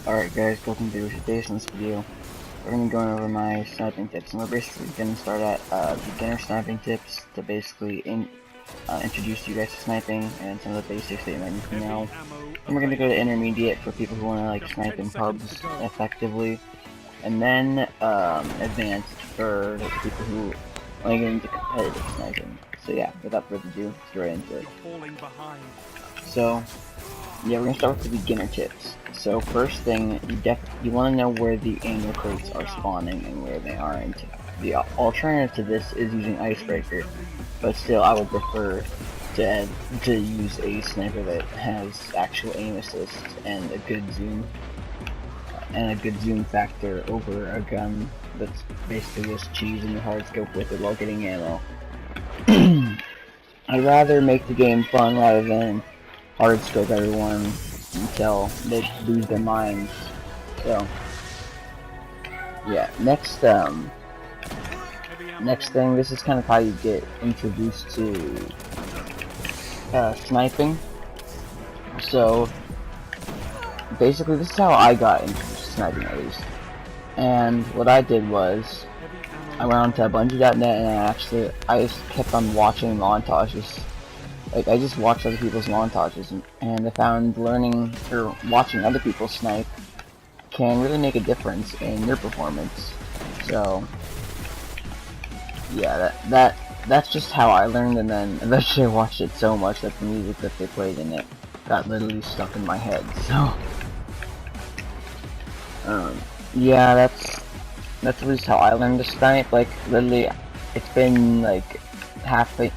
Alright guys, welcome to today's in this video. We're going to be going over my sniping tips, and we're basically going to start at beginner sniping tips to basically introduce you guys to sniping and some of the basics that you might need to know. And we're going to go to intermediate for people who want to like snipe in pubs effectively, and then advanced for people who want to get into competitive sniping. So yeah, without further ado, let's get right into it. So yeah, we're gonna start with the beginner tips. So first thing, you want to know where the angel crates are spawning and where they aren't. The alternative to this is using icebreaker, but still I would prefer to use a sniper that has actual aim assist and a good zoom factor over a gun that's basically just cheesing the hard scope with it while getting ammo. I'd rather make the game fun rather than hard scope everyone until they lose their minds. So yeah, next thing, this is kind of how you get introduced to sniping. So basically this is how I got introduced to sniping, at least. And what I did was I went on to Bungie.net and I just kept on watching montages. Like, I just watched other people's montages, and I found learning or watching other people snipe can really make a difference in your performance. So yeah, that's just how I learned, and then eventually I watched it so much that the music that they played in it got literally stuck in my head. So yeah, that's at least how I learned to snipe. Like, literally, it's been like half to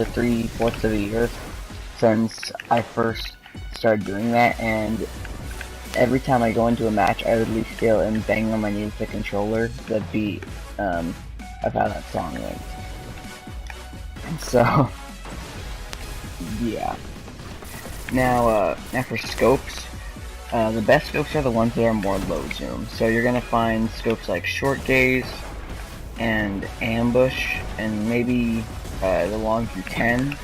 3/4 of a year since I first started doing that, and every time I go into a match, I literally feel and bang on my knees with the controller the beat of how that song went. So yeah. Now for scopes, the best scopes are the ones that are more low zoom. So you're gonna find scopes like short gaze and ambush, and maybe the long through 10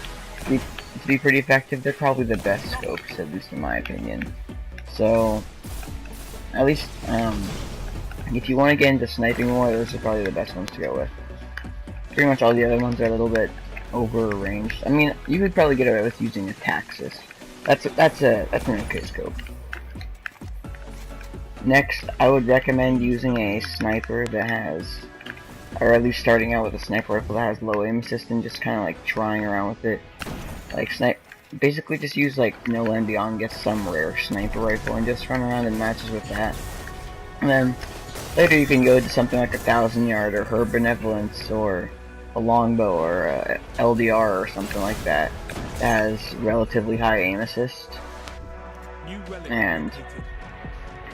to be pretty effective. They're probably the best scopes, at least in my opinion. So at least if you want to get into sniping more, those are probably the best ones to go with. Pretty much all the other ones are a little bit over ranged. I mean, you could probably get away with using a Taxis. That's an okay scope. Next, I would recommend using a sniper that has, or at least starting out with a sniper rifle that has low aim assist, and just kind of like trying around with it. Like basically just use like No Land Beyond, get some rare sniper rifle, and just run around in matches with that. And then later you can go to something like 1,000 Yard or Her Benevolence or a longbow or a LDR or something like that that has relatively high aim assist. And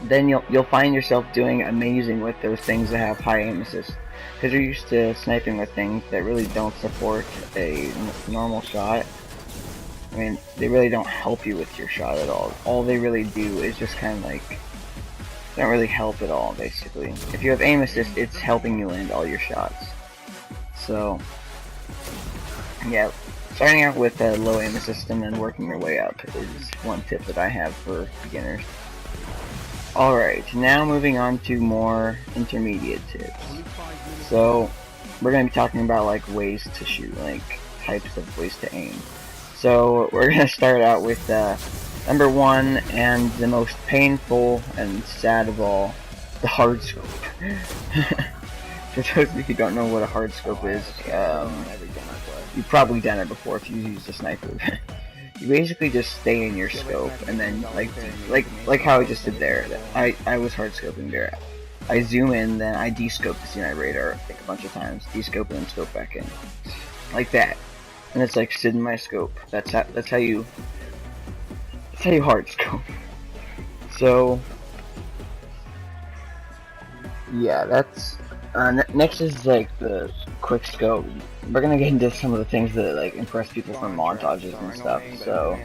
then you'll find yourself doing amazing with those things that have high aim assist, because you're used to sniping with things that really don't support a normal shot. I mean, they really don't help you with your shot at all. All they really do is just kind of like, they don't really help at all, basically. If you have aim assist, it's helping you land all your shots. So yeah, starting out with a low aim assist and then working your way up is one tip that I have for beginners. Alright, now moving on to more intermediate tips. So we're going to be talking about like ways to shoot, like types of ways to aim. So we're going to start out with number one, and the most painful and sad of all, the hard scope. For those of you who don't know what a hard scope is, you've probably done it before if you used a sniper. You basically just stay in your scope, and then like how I just did there. I was hard scoping there. I zoom in, then I descope to see my radar like a bunch of times, descope and then scope back in, like that. And it's like sit in my scope. That's how you hard scope. So yeah, that's next is like the quick scope. We're gonna get into some of the things that like impress people from montages and stuff. So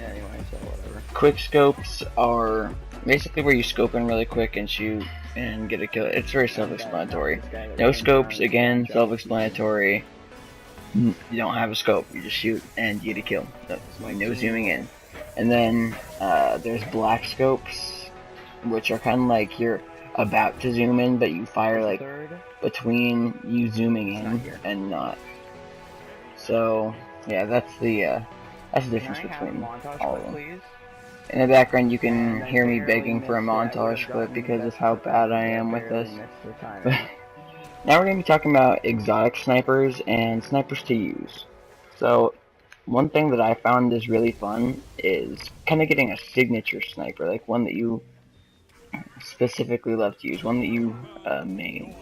quick scopes are basically where you scope in really quick and shoot and get a kill. It's very self-explanatory. No scopes, again, self-explanatory. You don't have a scope, you just shoot and you get a kill. So, no zooming in. And then there's black scopes, which are kind of like you're about to zoom in, but you fire like between you zooming in and not. So yeah, that's the difference between all of them. In the background, you can hear me begging for a montage clip because of how bad I am with this. But now we're going to be talking about exotic snipers and snipers to use. So one thing that I found is really fun is kind of getting a signature sniper, like one that you specifically love to use, one that you main.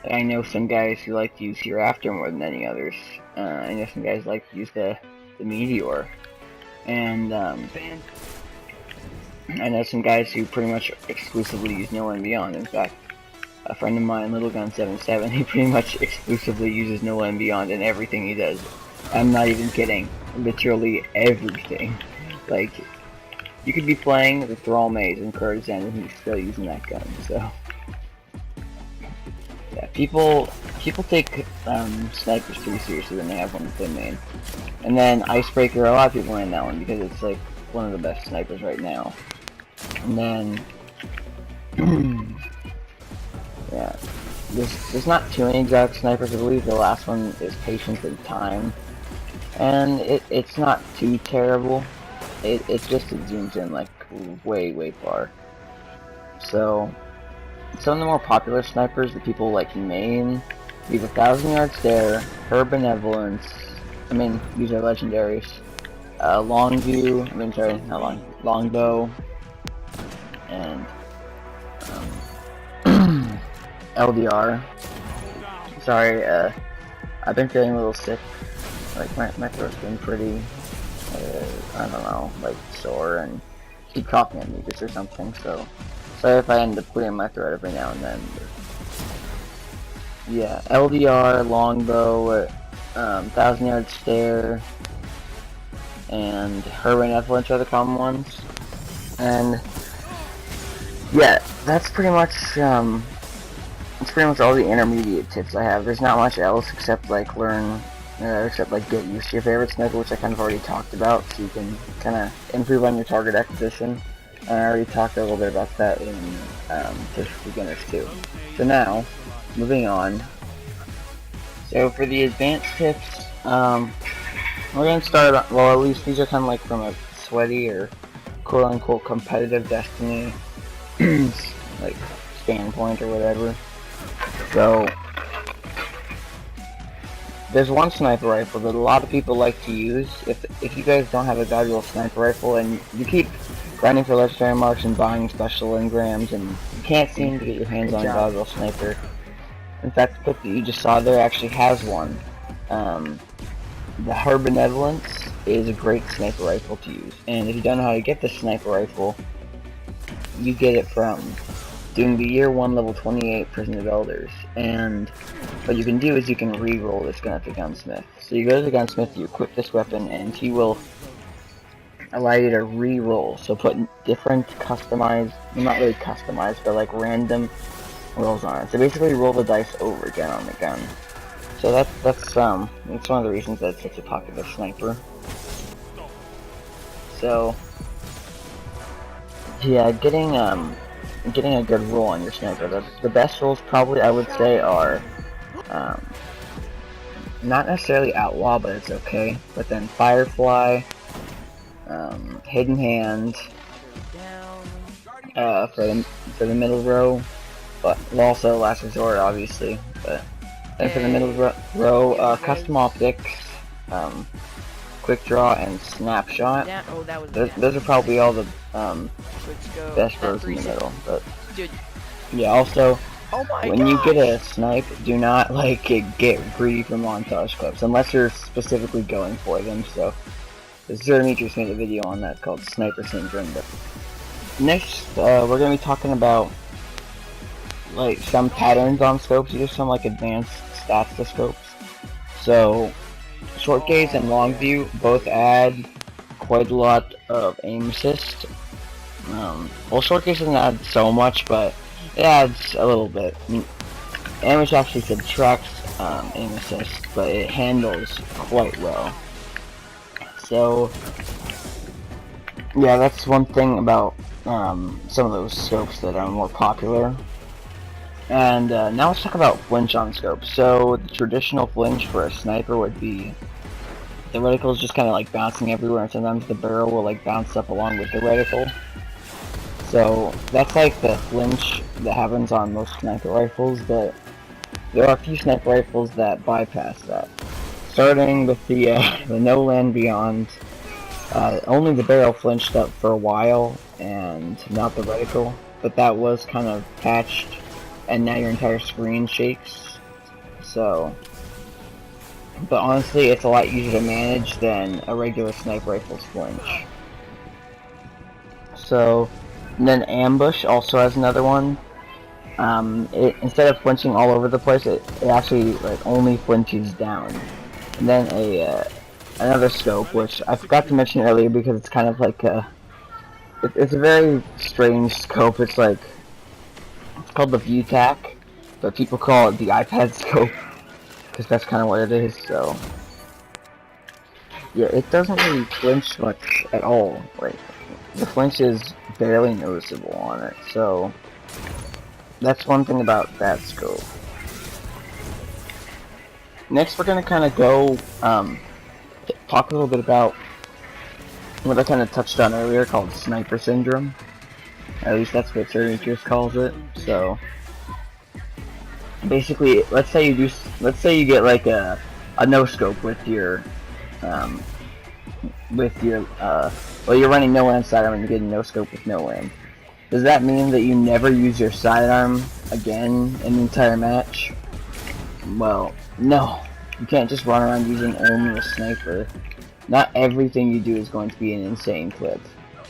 I know some guys who like to use Hereafter more than any others. I know some guys like to use the Meteor. And I know some guys who pretty much exclusively use Nowhere and Beyond. In fact, a friend of mine, LittleGun77, he pretty much exclusively uses Nowhere and Beyond in everything he does. I'm not even kidding. Literally everything. Like, you could be playing the Thrall Maze in Kurdistan and he's still using that gun, so... Yeah, people take snipers pretty seriously when they have one with their main. And then Icebreaker, a lot of people land that one because it's like one of the best snipers right now. And then yeah, there's not too many exotic snipers. I believe the last one is Patience and Time, and it's not too terrible. It's just it zooms in like way far. So some of the more popular snipers that people like main, we have 1,000 Yard Stare, Her Benevolence. I mean, these are legendaries. Longview. I mean, sorry, not Longbow, and LDR. Sorry, I've been feeling a little sick. Like my throat's been pretty, I don't know, like sore, and keep coughing at mucus or something. So sorry if I end up clearing my throat every now and then. But yeah, LDR, Longbow, 1,000 Yard Stare, and Her Benevolence are the common ones. And yeah, that's pretty much all the intermediate tips I have. There's not much else except like get used to your favorite sniper, which I kind of already talked about, so you can kind of improve on your target acquisition. And I already talked a little bit about that in tips for beginners too. So now, moving on. So for the advanced tips, we're gonna start. Well, at least these are kind of like from a sweaty or quote-unquote competitive Destiny like standpoint or whatever. So there's one sniper rifle that a lot of people like to use. If you guys don't have a valuable sniper rifle and you keep grinding for legendary marks and buying special engrams and you can't seem to get your hands on a valuable sniper. In fact, the clip that you just saw there actually has one. The Her Benevolence is a great sniper rifle to use, and if you don't know how to get the sniper rifle, you get it from doing the Year 1 level 28 Prison of Elders. And what you can do is you can re-roll this gun at the gunsmith. So you go to the gunsmith, you equip this weapon, and he will allow you to re-roll. So put different customized, well, not really customized, but like random rolls on it. So basically roll the dice over again on the gun. So that's one of the reasons that it's such a popular sniper. So yeah, getting a good roll on your sniper. The best rolls probably I would say are not necessarily Outlaw, but it's okay. But then Firefly, Hidden Hand, for the middle row, but also Last Resort obviously. But then for the middle row, Custom Optics, Quick Draw, and Snapshot. Those are probably all the best rows in the middle. But yeah, also when you get a snipe, do not like get greedy for montage clips unless you're specifically going for them. So Demetrius made a video on that called Sniper Syndrome. But next, we're gonna be talking about like some patterns on scopes, just some like advanced stats to scopes. So short gaze and long view both add quite a lot of aim assist. Well, short gaze doesn't add so much, but it adds a little bit. Damage actually subtracts aim assist, but it handles quite well. So Yeah, that's one thing about some of those scopes that are more popular. And now let's talk about flinch on scopes. So the traditional flinch for a sniper would be the reticle is just kind of like bouncing everywhere, and sometimes the barrel will like bounce up along with the reticle. So that's like the flinch that happens on most sniper rifles, but there are a few sniper rifles that bypass that. Starting with the No Land Beyond, only the barrel flinched up for a while, and not the reticle, but that was kind of patched, and now your entire screen shakes. So, but honestly, it's a lot easier to manage than a regular sniper rifle's flinch. So, and then Ambush also has another one. Instead of flinching all over the place, it actually like only flinches down. And then another scope, which I forgot to mention earlier because it's kind of like it's a very strange scope. It's called the View Tac, but people call it the iPad scope because that's kind of what it is. So yeah, it doesn't really flinch much at all. Like the flinch is barely noticeable on it. So that's one thing about that scope. Next, we're gonna kind of go talk a little bit about what I kind of touched on earlier, called sniper syndrome. At least that's what Sirius calls it. So basically, let's say you get like a no scope with your well, you're running no land sidearm and you're getting no scope with no land. Does that mean that you never use your sidearm again in the entire match? Well, no. You can't just run around using only a sniper. Not everything you do is going to be an insane clip.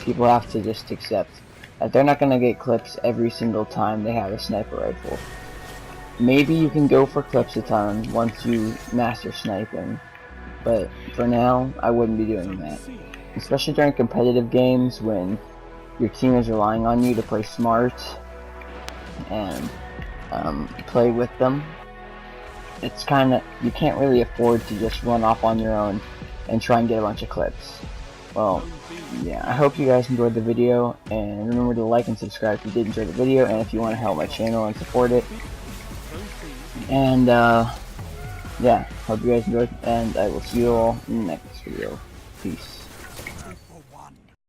People have to just accept that they're not going to get clips every single time they have a sniper rifle. Maybe you can go for clips a ton once you master sniping, but for now, I wouldn't be doing that. Especially during competitive games when your team is relying on you to play smart and play with them. It's kind of, you can't really afford to just run off on your own and try and get a bunch of clips. Well, yeah, I hope you guys enjoyed the video, and remember to like and subscribe if you did enjoy the video, and if you want to help my channel and support it. And yeah, hope you guys enjoyed, and I will see you all in the next video. Peace.